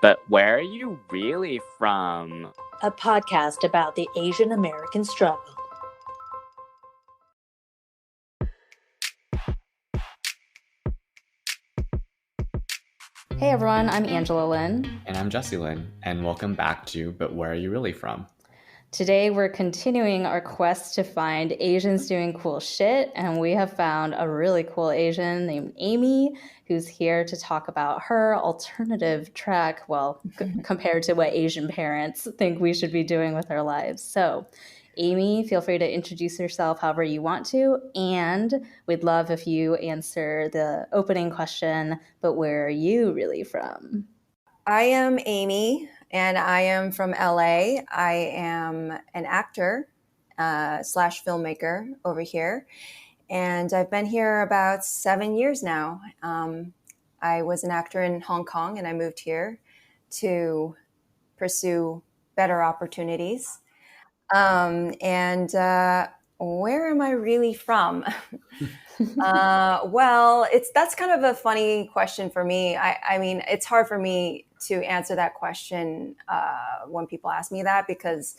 But where are you really from? A podcast about the Asian American struggle. Hey everyone, I'm Angela Lynn. And I'm Jesse Lynn, and welcome back to But Where Are You Really From? Today we're continuing our quest to find Asians doing cool shit, and we have found a really cool Asian named Amy, who's here to talk about her alternative track, compared to what Asian parents think we should be doing with our lives. So, Amy, feel free to introduce yourself however you want to, and we'd love if you answer the opening question, but where are you really from? I am Amy, and I am from LA. I am an actor slash filmmaker over here, and I've been here about 7 years now. I was an actor in Hong Kong, and I moved here to pursue better opportunities. Where am I really from? That's kind of a funny question for me. I mean, it's hard for me to answer that question when people ask me that, because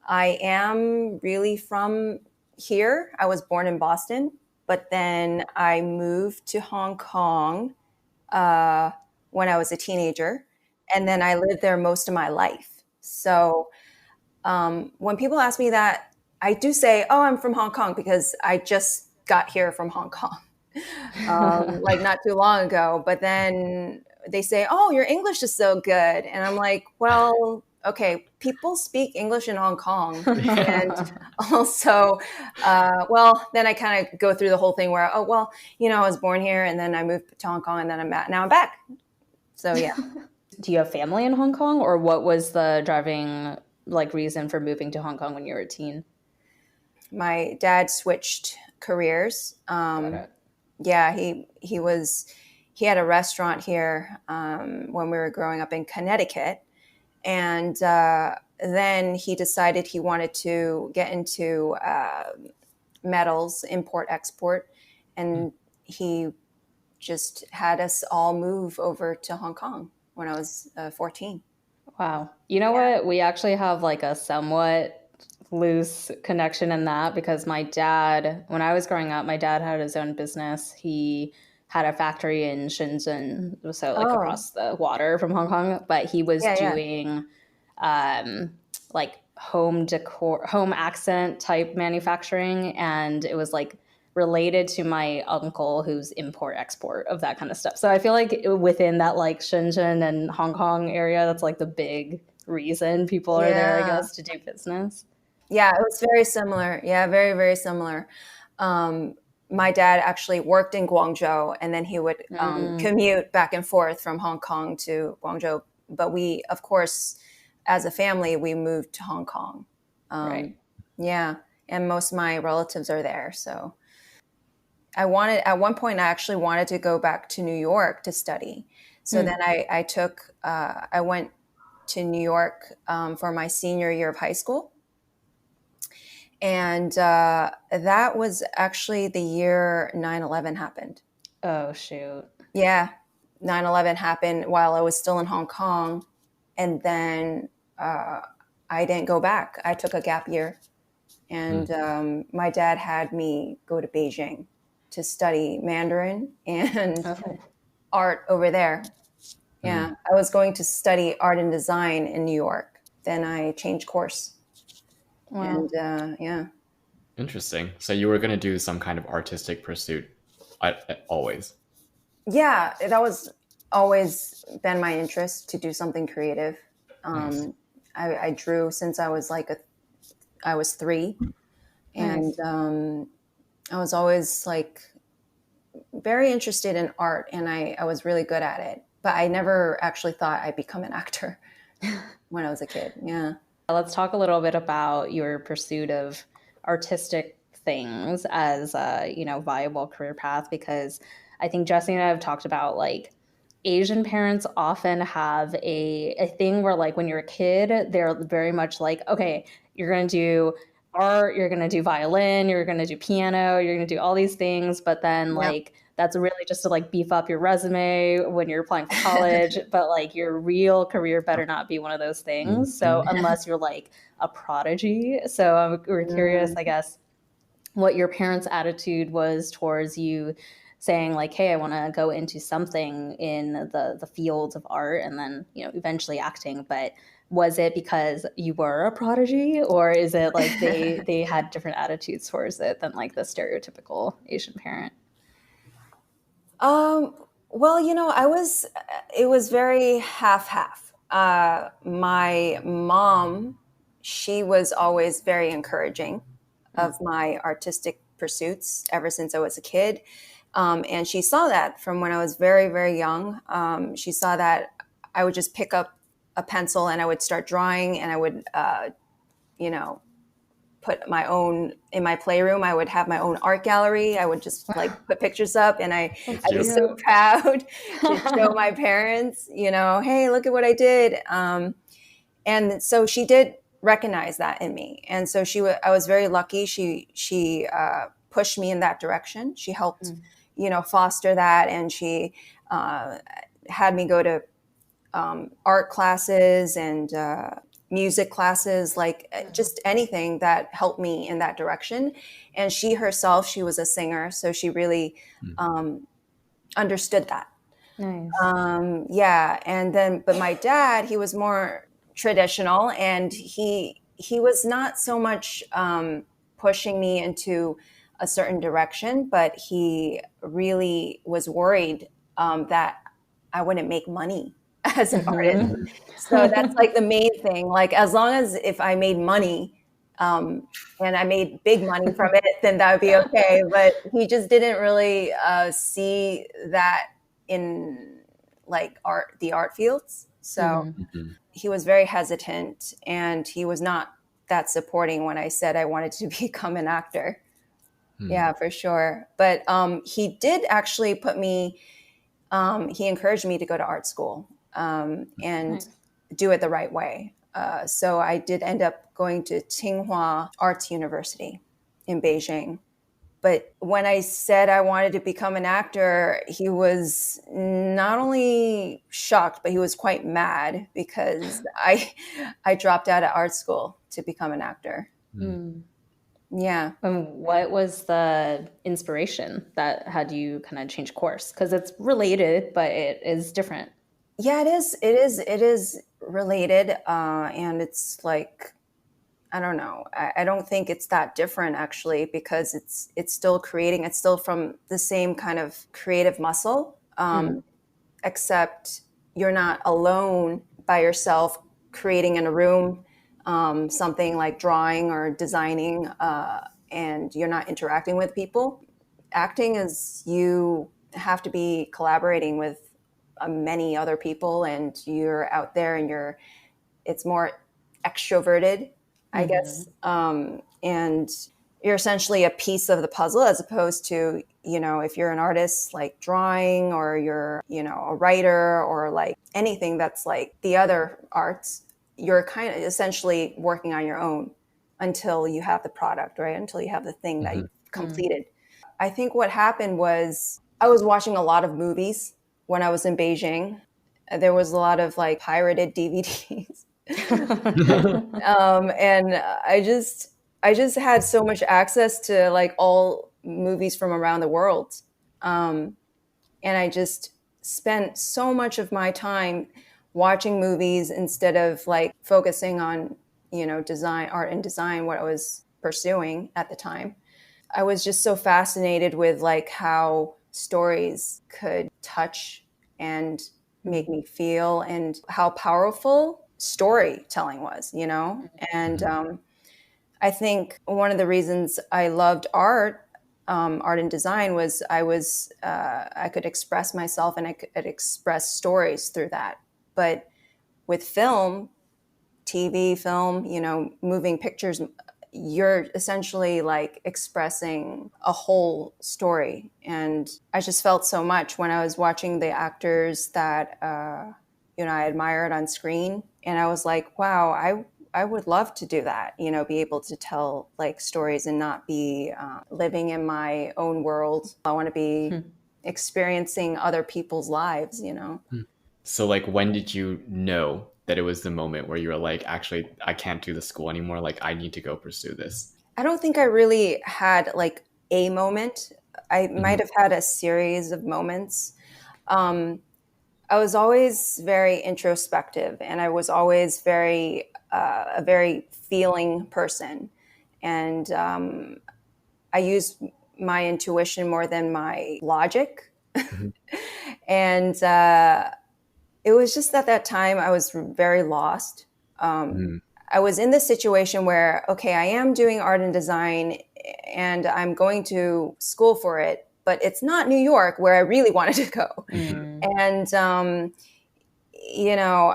I am really from here. I was born in Boston, but then I moved to Hong Kong when I was a teenager, and then I lived there most of my life. So when people ask me that, I do say, oh, I'm from Hong Kong, because I just got here from Hong Kong, like not too long ago. But then they say, oh, your English is so good. And I'm like, well, okay, people speak English in Hong Kong. And also, then I kind of go through the whole thing where, I was born here, and then I moved to Hong Kong, and then now I'm back. So, yeah. Do you have family in Hong Kong, or what was the driving reason for moving to Hong Kong when you were a teen? My dad switched careers. Yeah, he had a restaurant here when we were growing up in Connecticut, and then he decided he wanted to get into metals, import, export, and he just had us all move over to Hong Kong when I was 14. Wow. You know what? We actually have a somewhat loose connection in that, because my dad, when I was growing up, my dad had his own business. He had a factory in Shenzhen, so across the water from Hong Kong, but he was doing home decor, home accent type manufacturing, and it was related to my uncle, who's import export of that kind of stuff. So I feel like within that Shenzhen and Hong Kong area, that's the big reason people are there, I guess, to do business. Yeah, it was very similar. Yeah, very, very similar. My dad actually worked in Guangzhou, and then he would commute back and forth from Hong Kong to Guangzhou. But we, of course, as a family, we moved to Hong Kong. Right. Yeah, and most of my relatives are there. So at one point, I actually wanted to go back to New York to study. So then I went to New York for my senior year of high school. And that was actually the year 9/11 happened. Oh, shoot. Yeah. 9/11 happened while I was still in Hong Kong. And then I didn't go back. I took a gap year. And my dad had me go to Beijing to study Mandarin and art over there. Yeah. I was going to study art and design in New York. Then I changed course. Wow. And yeah. Interesting. So you were going to do some kind of artistic pursuit always? Yeah, that was always been my interest, to do something creative. Nice. I drew since I was I was 3. And I was always very interested in art, and I was really good at it. But I never actually thought I'd become an actor when I was a kid. Yeah. Let's talk a little bit about your pursuit of artistic things as a viable career path, because I think Jesse and I have talked about Asian parents often have a thing where when you're a kid, they're very much okay, you're going to do art, you're going to do violin, you're going to do piano, you're going to do all these things, but then that's really just to like beef up your resume when you're applying for college, but like your real career better not be one of those things. So unless you're like a prodigy. So we're curious, I guess, what your parents' attitude was towards you saying like, hey, I want to go into something in the field of art and then, eventually acting. But was it because you were a prodigy, or is it like they had different attitudes towards it than like the stereotypical Asian parent? Well, it was very half-half. My mom, she was always very encouraging of my artistic pursuits ever since I was a kid. And she saw that from when I was very, very young. She saw that I would just pick up a pencil and I would start drawing, and I would, put my own, in my playroom, I would have my own art gallery. I would just like put pictures up, and I'd be so proud to show my parents, hey, look at what I did. And so she did recognize that in me. And so I was very lucky. She pushed me in that direction. She helped, foster that. And she had me go to art classes and music classes, like just anything that helped me in that direction. And she herself, she was a singer, so she really understood that. Nice. And then, but my dad, he was more traditional, and he was not so much pushing me into a certain direction, but he really was worried that I wouldn't make money as an artist. So that's like the main thing. Like, as long as if I made money and I made big money from it, then that would be okay. But he just didn't really see that in like the art fields. So he was very hesitant, and he was not that supporting when I said I wanted to become an actor. Yeah, for sure. But he did actually he encouraged me to go to art school and do it the right way. So I did end up going to Tsinghua Arts University in Beijing. But when I said I wanted to become an actor, he was not only shocked, but he was quite mad because I dropped out of art school to become an actor. Yeah. And what was the inspiration that had you kind of change course? Because it's related, but it is different. Yeah, it is related. And it's like, I don't know. I don't think it's that different actually, because it's still creating. It's still from the same kind of creative muscle, except you're not alone by yourself creating in a room something like drawing or designing, and you're not interacting with people. Acting is you have to be collaborating with many other people, and you're out there and it's more extroverted, I guess. And you're essentially a piece of the puzzle, as opposed to, if you're an artist like drawing, or you're, a writer, or like anything that's like the other arts, you're kind of essentially working on your own until you have the product, right? Until you have the thing that you've completed. I think what happened was I was watching a lot of movies when I was in Beijing. There was a lot of like pirated DVDs. And I just had so much access to like all movies from around the world. And I just spent so much of my time watching movies instead of like focusing on, art and design, what I was pursuing at the time. I was just so fascinated with like how stories could touch and make me feel, and how powerful storytelling was, And I think one of the reasons I loved art and design was I could express myself, and I could express stories through that. But with film, TV, film, moving pictures, you're essentially like expressing a whole story. And I just felt so much when I was watching the actors that, I admired on screen. And I was like, wow, I would love to do that, be able to tell like stories and not be living in my own world. I want to be experiencing other people's lives, So like, when did you know that it was the moment where you were like, actually, I can't do the school anymore. Like, I need to go pursue this. I don't think I really had like a moment. I might have had a series of moments. I was always very introspective, and I was always a very feeling person. And I used my intuition more than my logic. And it was just at that time I was very lost. I was in this situation where, okay, I am doing art and design and I'm going to school for it, but it's not New York where I really wanted to go. And,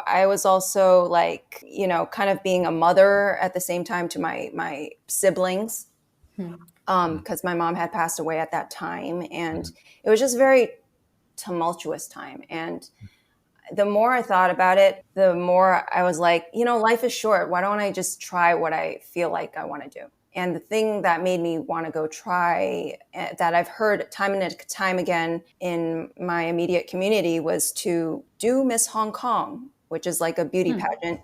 I was also like, kind of being a mother at the same time to my siblings, because my mom had passed away at that time. And it was just a very tumultuous time. And the more I thought about it, the more I was like, life is short. Why don't I just try what I feel like I want to do? And the thing that made me want to go try, that I've heard time and time again in my immediate community, was to do Miss Hong Kong, which is like a beauty pageant.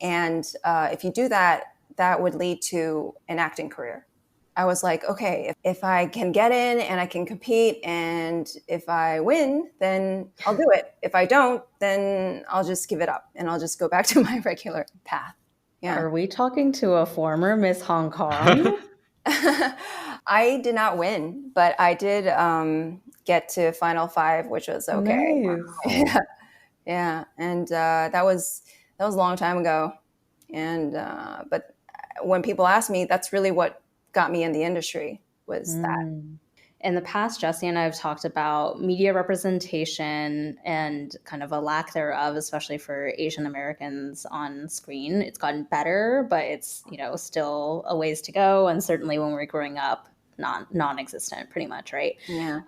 And if you do that, that would lead to an acting career. I was like, okay, if I can get in and I can compete, and if I win, then I'll do it. If I don't, then I'll just give it up and I'll just go back to my regular path. Yeah. Are we talking to a former Miss Hong Kong? I did not win, but I did get to Final Five, which was okay. Nice. Yeah. And that was a long time ago. And but when people ask me, that's really what got me in the industry, was that. In the past, Jesse and I have talked about media representation and kind of a lack thereof, especially for Asian Americans on screen. It's gotten better, but it's, still a ways to go. And certainly when we're growing up, non-existent pretty much, right? Yeah.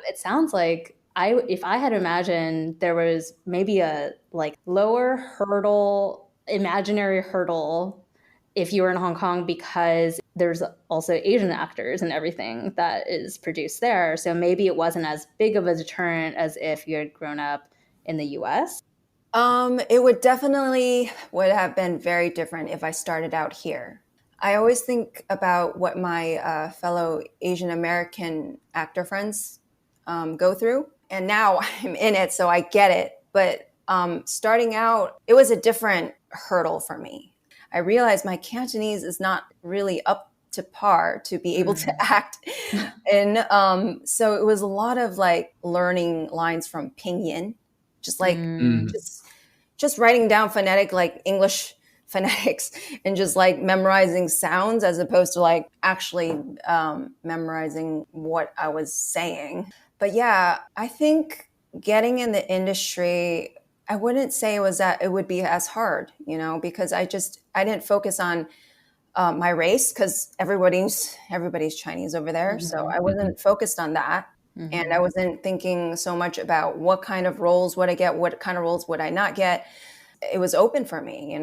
It sounds like if I had imagined there was maybe a like lower hurdle, imaginary hurdle if you were in Hong Kong, because there's also Asian actors and everything that is produced there. So maybe it wasn't as big of a deterrent as if you had grown up in the US. It would have been very different if I started out here. I always think about what my fellow Asian American actor friends go through. And now I'm in it, so I get it. But starting out, it was a different hurdle for me. I realized my Cantonese is not really up to par to be able to act. And so it was a lot of like learning lines from pinyin, just like just writing down phonetic, like English phonetics, and just like memorizing sounds as opposed to like actually memorizing what I was saying. But yeah, I think getting in the industry, I wouldn't say it would be as hard, because I didn't focus on my race, because everybody's Chinese over there. So I wasn't focused on that. And I wasn't thinking so much about what kind of roles would I get, what kind of roles would I not get. It was open for me,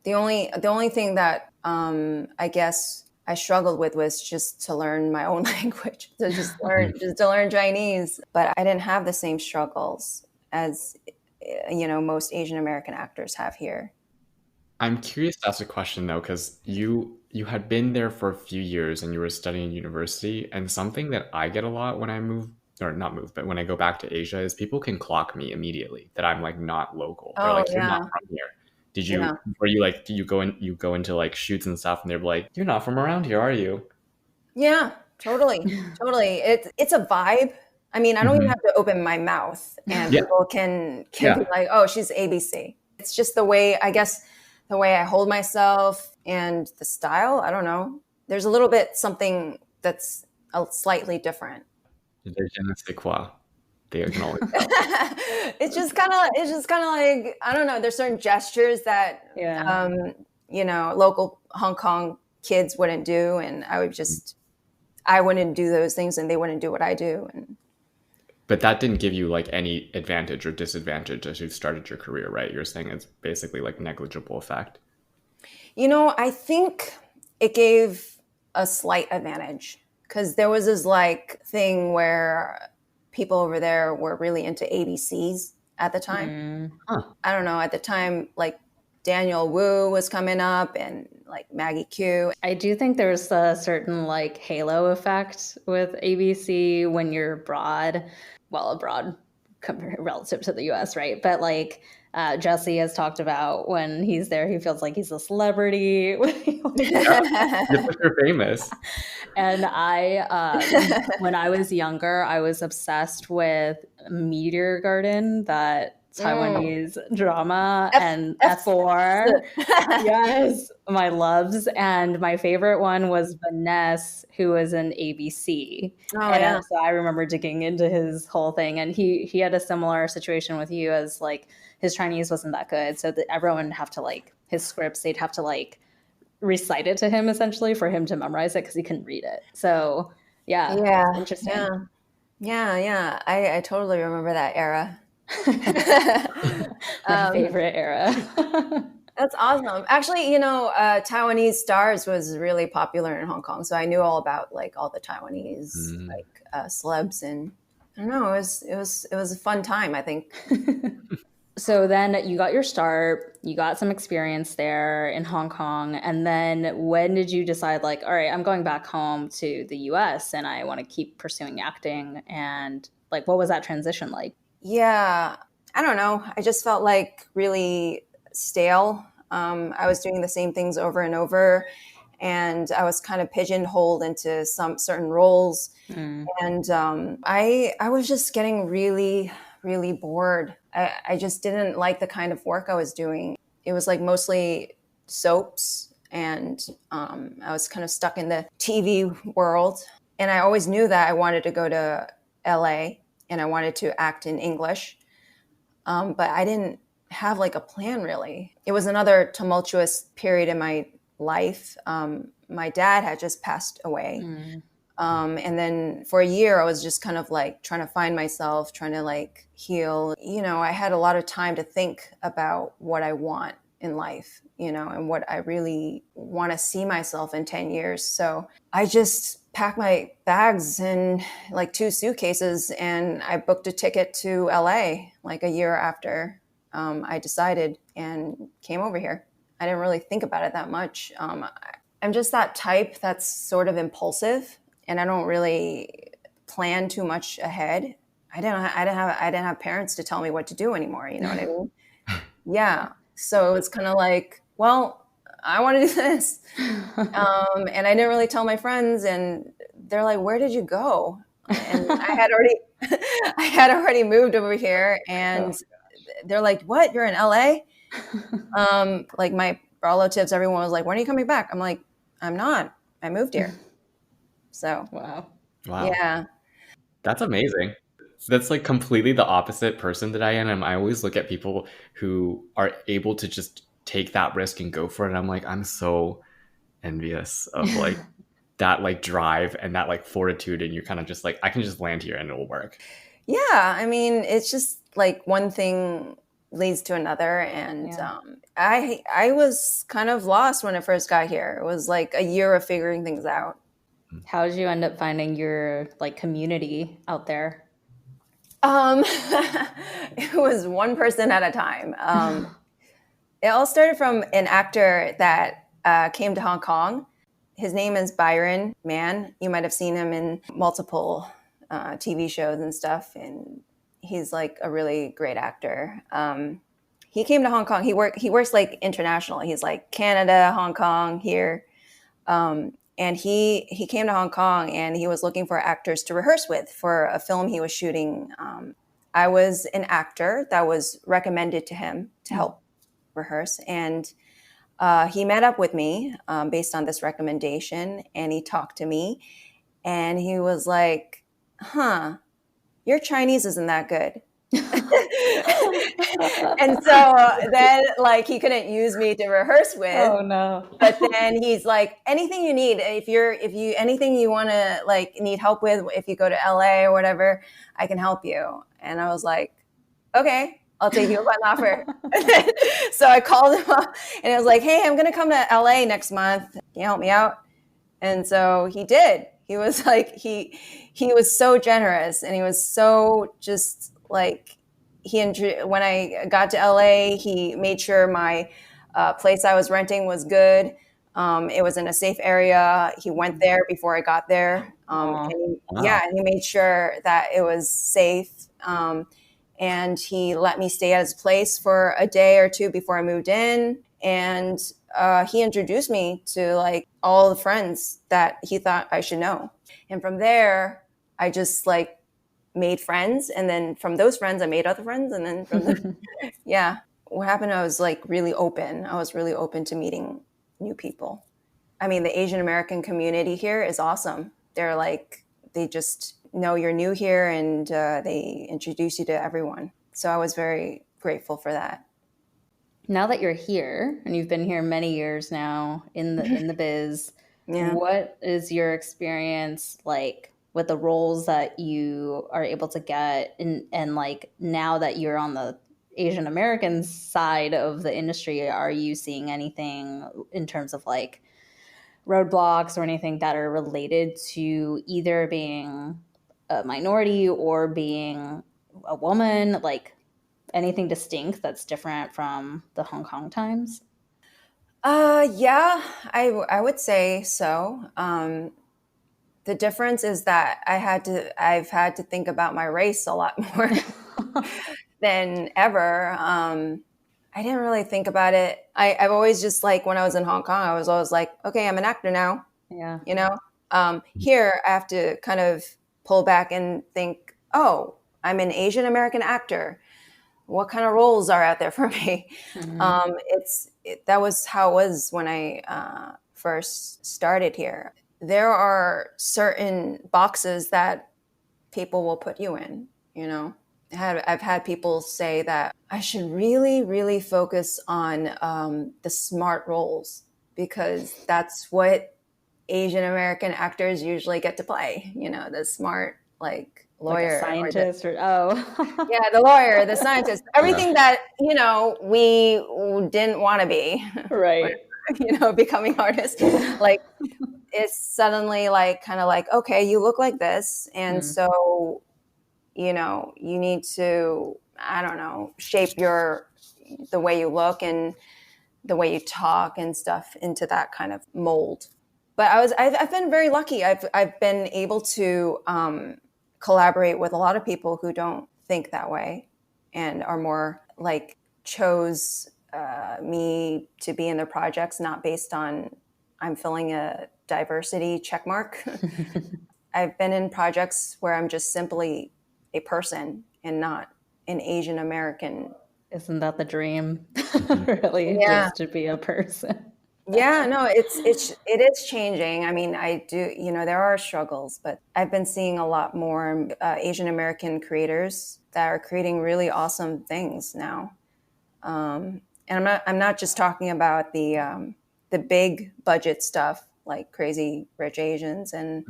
The only thing that I guess I struggled with was just to learn my own language, to learn Chinese. But I didn't have the same struggles as most Asian American actors have here. I'm curious to ask a question though, because you had been there for a few years and you were studying university, and something that I get a lot when I move, or not move, but when I go back to Asia, is people can clock me immediately that I'm like not local. They're like, you're not from here. Did you, were you like, do you go into like shoots and stuff and they're like, you're not from around here, are you? Yeah, totally. It's a vibe. I mean, I don't even have to open my mouth and people can be like, oh, she's ABC. It's just the way I hold myself and the style. I don't know. There's a little bit something that's slightly different. Je ne sais quoi. They acknowledge. It's just kind of like, I don't know. There's certain gestures that, local Hong Kong kids wouldn't do. And I wouldn't do those things and they wouldn't do what I do. But that didn't give you like any advantage or disadvantage as you started your career, right? You're saying it's basically like negligible effect. I think it gave a slight advantage, because there was this like thing where people over there were really into ABCs at the time. I don't know, at the time, like Daniel Wu was coming up and like Maggie Q. I do think there's a certain like halo effect with ABC when you're abroad. Well, abroad relative to the US, right? But like Jesse has talked about when he's there, he feels like he's a celebrity. You're famous. And when I was younger, I was obsessed with Meteor Garden, that Taiwanese drama, and F4. Yes, my loves. And my favorite one was Vanessa, who was in ABC. So I remember digging into his whole thing. And he had a similar situation with you, as like his Chinese wasn't that good. So that everyone would have to like his scripts, they'd have to like recite it to him essentially for him to memorize it because he couldn't read it. So yeah, interesting. Yeah. I totally remember that era. My favorite era. That's awesome. Actually, you know, Taiwanese Stars was really popular in Hong Kong, so I knew all about like all the Taiwanese like celebs, and I don't know, it was a fun time, I think. So then you got your start, you got some experience there in Hong Kong, and then when did you decide like, all right, I'm going back home to the US and I want to keep pursuing acting? And like, what was that transition like? Yeah, I don't know. I just felt like really stale. I was doing the same things over and over, and I was kind of pigeonholed into some certain roles. And I was just getting really, really bored. I just didn't like the kind of work I was doing. It was like mostly soaps, and I was kind of stuck in the TV world. And I always knew that I wanted to go to LA and I wanted to act in English. But I didn't have like a plan really. It was another tumultuous period in my life. My dad had just passed away. And then for a year, I was just kind of like trying to find myself, trying to like heal. You know, I had a lot of time to think about what I want in life, you know, and what I really want to see myself in 10 years. So I just packed my bags in like 2 suitcases and I booked a ticket to LA like a year after I decided, and came over here. I didn't really think about it that much. I'm just that type that's sort of impulsive, and I don't really plan too much ahead. I didn't have parents to tell me what to do anymore. You know what I mean? Yeah. So it's kind of like, well, I want to do this. And I didn't really tell my friends, and they're like, where did you go? And I had already moved over here, and they're like, what? You're in LA? Like my relatives, everyone was like, when are you coming back? I'm like, I'm not. I moved here. So, wow. Yeah. That's amazing. That's like completely the opposite person that I am. I always look at people who are able to just take that risk and go for it. And I'm like, I'm so envious of like that like drive and that like fortitude. And you're kind of just like, I can just land here and it'll work. Yeah. I mean, it's just like one thing leads to another. And I was kind of lost when I first got here. It was like a year of figuring things out. How did you end up finding your like community out there? It was one person at a time. It all started from an actor that came to Hong Kong. His name is Byron Mann. You might have seen him in multiple TV shows and stuff. And he's like a really great actor. He came to Hong Kong. He works like international. He's like Canada, Hong Kong, here. And he came to Hong Kong and he was looking for actors to rehearse with for a film he was shooting. I was an actor that was recommended to him to help rehearse. And he met up with me based on this recommendation, and he talked to me and he was like, your Chinese isn't that good. And so then like he couldn't use me to rehearse with. Oh no. But then he's like, anything you need, if you anything you want to like need help with, if you go to LA or whatever, I can help you. And I was like, okay, I'll take you up on the offer. So I called him up and I was like, hey, I'm going to come to LA next month. Can you help me out? And so he did. He was like, he he was so generous, and he was so just like, when I got to LA, he made sure my place I was renting was good. It was in a safe area. He went there before I got there. Wow. And he made sure that it was safe. And he let me stay at his place for a day or two before I moved in. And he introduced me to like all the friends that he thought I should know. And from there, I just like made friends. And then from those friends, I made other friends. And then from yeah, what happened, I was like really open. I was really open to meeting new people. I mean, the Asian American community here is awesome. They're like, they just know you're new here, and they introduce you to everyone. So I was very grateful for that. Now that you're here and you've been here many years now in the biz, Yeah. what is your experience like with the roles that you are able to get, and like now that you're on the Asian American side of the industry, are you seeing anything in terms of like roadblocks or anything that are related to either being a minority or being a woman, like anything distinct that's different from the Hong Kong times? Yeah, I would say so. The difference is that I've had to think about my race a lot more than ever. I didn't really think about it. I've always just like, when I was in Hong Kong, I was always like, okay, I'm an actor now. Yeah. You know, here I have to kind of pull back and think, oh, I'm an Asian American actor. What kind of roles are out there for me? Mm-hmm. That was how it was when I first started here. There are certain boxes that people will put you in, you know. I've had people say that I should really, really focus on the smart roles, because that's what Asian American actors usually get to play, you know, the smart, like lawyer, like a scientist or yeah, the lawyer, the scientist, everything that, you know, we didn't want to be, right. you know, becoming artists. Like, it's suddenly like, kind of like, okay, you look like this. And so, you know, you need to, I don't know, shape the way you look and the way you talk and stuff into that kind of mold. But I've been very lucky. I've been able to collaborate with a lot of people who don't think that way and are more like, chose me to be in their projects, not based on I'm filling a diversity check mark. I've been in projects where I'm just simply a person and not an Asian American. Isn't that the dream? Really, Yeah. just to be a person. Yeah, no, it is changing. I mean, I do, you know, there are struggles, but I've been seeing a lot more Asian American creators that are creating really awesome things now. And I'm not just talking about the big budget stuff like Crazy Rich Asians, and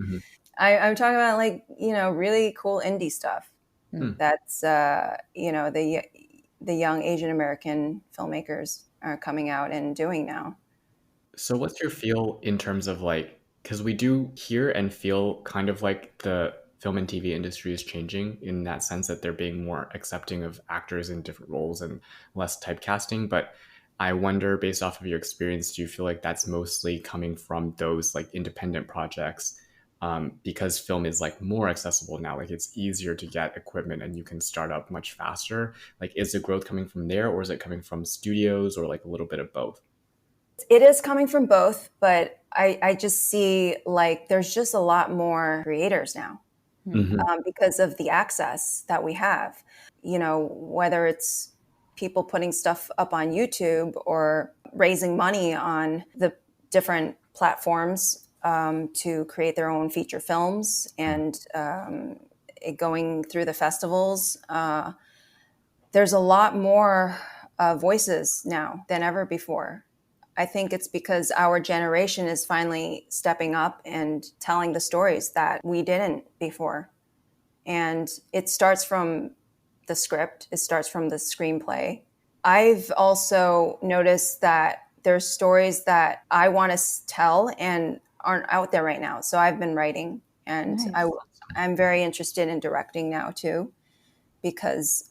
I'm talking about, like, you know, really cool indie stuff. That's you know, the young Asian American filmmakers are coming out and doing now. So what's your feel in terms of like, because we do hear and feel kind of like the film and TV industry is changing in that sense that they're being more accepting of actors in different roles and less typecasting. But I wonder, based off of your experience, do you feel like that's mostly coming from those like independent projects? Because film is like more accessible now, like it's easier to get equipment and you can start up much faster. Like, is the growth coming from there, or is it coming from studios, or like a little bit of both? It is coming from both, but I just see like there's just a lot more creators now because of the access that we have. You know, whether it's people putting stuff up on YouTube or raising money on the different platforms to create their own feature films and going through the festivals. There's a lot more voices now than ever before. I think it's because our generation is finally stepping up and telling the stories that we didn't before. And it starts from the script. It starts from the screenplay. I've also noticed that there's stories that I want to tell and aren't out there right now. So I've been writing, and Nice. I'm very interested in directing now too, because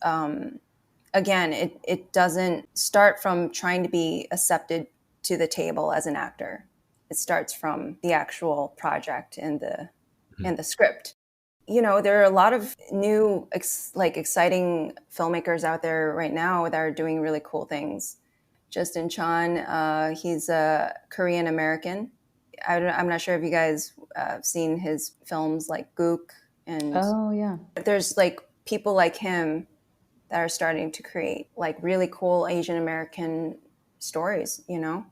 again, it doesn't start from trying to be accepted to the table as an actor. It starts from the actual project and the script. You know, there are a lot of new, exciting filmmakers out there right now that are doing really cool things. Justin Chan, he's a Korean American. I'm not sure if you guys have seen his films like Gook, and Oh, yeah. there's like people like him that are starting to create like really cool Asian American stories. I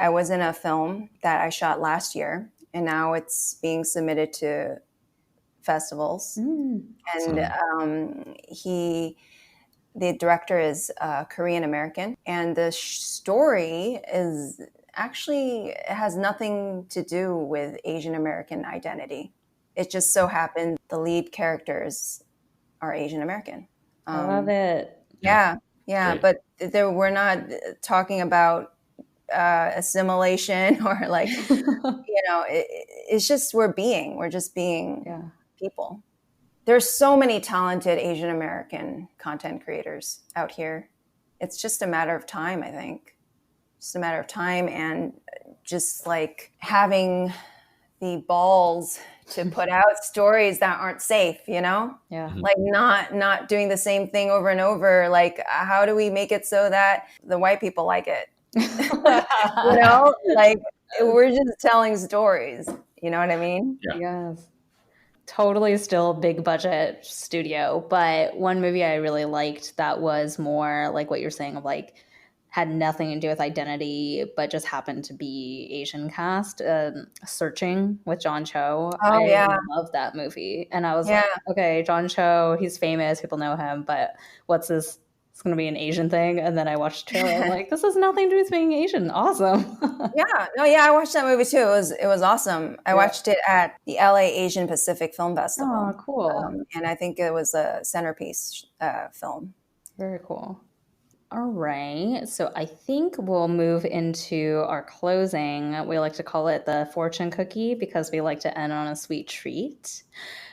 was in a film that I shot last year, and now it's being submitted to festivals. And the director is Korean American, and the story is actually has nothing to do with Asian American identity. It just so happened the lead characters are Asian American. I love it. Yeah, Great. but we're not talking about assimilation or like, it's just we're just being people. There's so many talented Asian American content creators out here. It's just a matter of time, I think. Just a matter of time, and just like having the balls to put out stories that aren't safe, Yeah. like not doing the same thing over and over. Like, how do we make it so that the white people like it? Like we're just telling stories. You know what I mean? Yeah. Yes. Totally still big budget studio, but one movie I really liked that was more like what you're saying of like had nothing to do with identity, but just happened to be Asian cast. Searching with John Cho. I love that movie, and I was like, okay, John Cho, he's famous, people know him, but what's this? It's going to be an Asian thing. And then I watched the trailer. I'm like, this has nothing to do with being Asian. Awesome. I watched that movie too. It was awesome. I watched it at the LA Asian Pacific Film Festival. Oh, cool. And I think it was a centerpiece film. Very cool. All right. So I think we'll move into our closing. We like to call it the fortune cookie because we like to end on a sweet treat.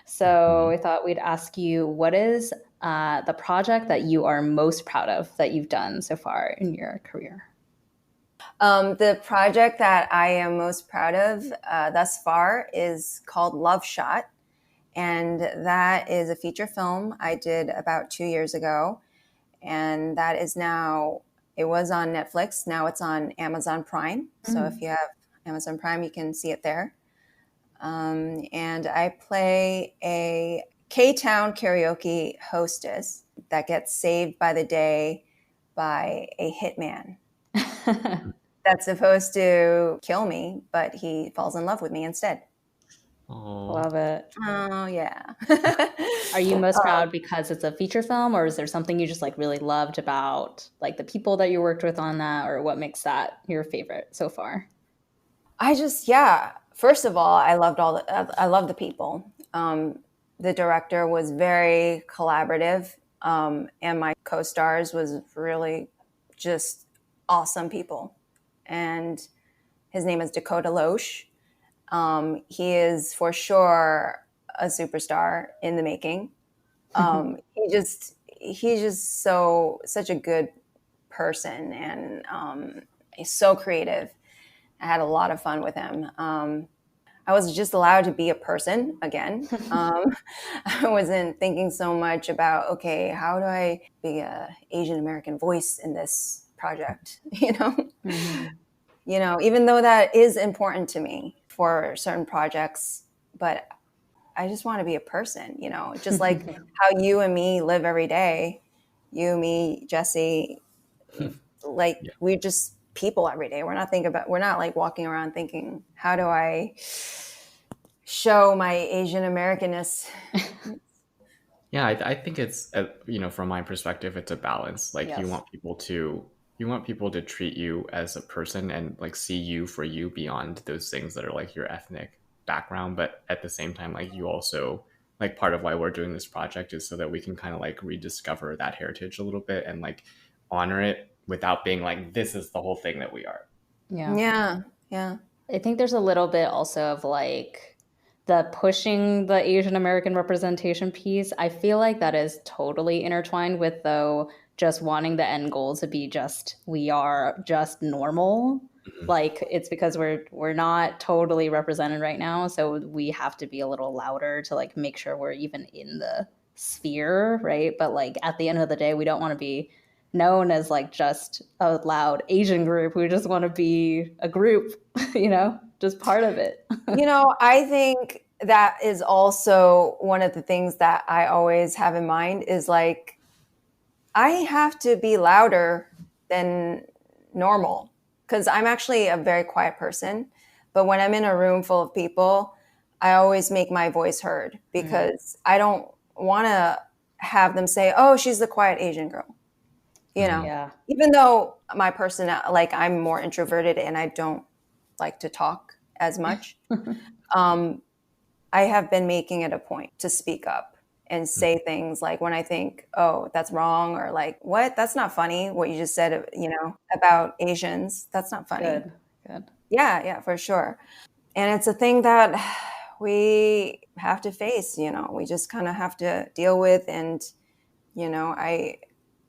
So we thought we'd ask you, what is the project that you are most proud of that you've done so far in your career? The project that I am most proud of thus far is called Love Shot. And that is a feature film I did about 2 years ago. And that is now, it was on Netflix. Now it's on Amazon Prime. So if you have Amazon Prime, you can see it there. And I play a K-Town karaoke hostess that gets saved by the day by a hitman that's supposed to kill me, but he falls in love with me instead. Love it. Oh, yeah. Are you most proud because it's a feature film, or is there something you just like really loved about like the people that you worked with on that, or what makes that your favorite so far? First of all, I love the people. The director was very collaborative, and my co-stars was really just awesome people. And his name is Dakota Loesch. He is for sure a superstar in the making. He's just such a good person, and he's so creative. I had a lot of fun with him. I was just allowed to be a person again. I wasn't thinking so much about, okay, how do I be an Asian American voice in this project? Even though that is important to me for certain projects, but I just want to be a person, just like how you and me live every day. You, me, Jesse, we're just people every day. We're not like walking around thinking, how do I show my Asian Americanness? Yeah, I think it's from my perspective, it's a balance. Like you want people to treat you as a person and like see you for you beyond those things that are like your ethnic background, but at the same time, like you also like part of why we're doing this project is so that we can kind of like rediscover that heritage a little bit and like honor it without being like, this is the whole thing that we are. Yeah. I think there's a little bit also of like the pushing the Asian American representation piece, I feel like that is totally intertwined with, though, just wanting the end goal to be just, we are just normal. Like, it's because we're not totally represented right now, so we have to be a little louder to like make sure we're even in the sphere, right? But like at the end of the day, we don't want to be known as like just a loud Asian group. We just want to be a group, just part of it. I think that is also one of the things that I always have in mind is like, I have to be louder than normal because I'm actually a very quiet person. But when I'm in a room full of people, I always make my voice heard because I don't want to have them say, oh, she's the quiet Asian girl. Yeah. Even though my personality, like I'm more introverted and I don't like to talk as much, I have been making it a point to speak up and say things like when I think, oh, that's wrong, or like, what? That's not funny. What you just said, about Asians, that's not funny. Good. Yeah, for sure. And it's a thing that we have to face, we just kind of have to deal with. And,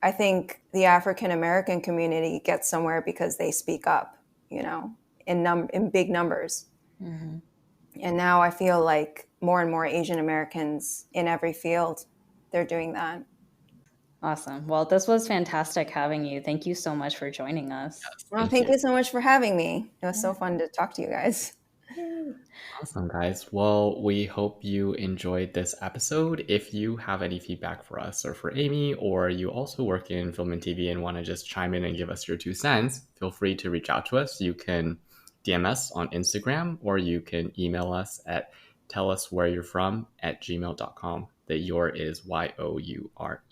I think the African American community gets somewhere because they speak up, in big numbers. Mm-hmm. And now I feel like more and more Asian Americans in every field, they're doing that. Awesome. Well, this was fantastic having you. Thank you so much for joining us. Well, thank you so much for having me. It was so fun to talk to you guys. Awesome, guys. Well, we hope you enjoyed this episode. If you have any feedback for us or for Amy, or you also work in film and TV and want to just chime in and give us your 2 cents, feel free to reach out to us. You can DM us on Instagram, or you can email us at telluswhereyou'refrom@gmail.com. The your is YOURE.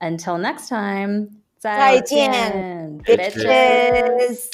Until next time, 再见, bitches.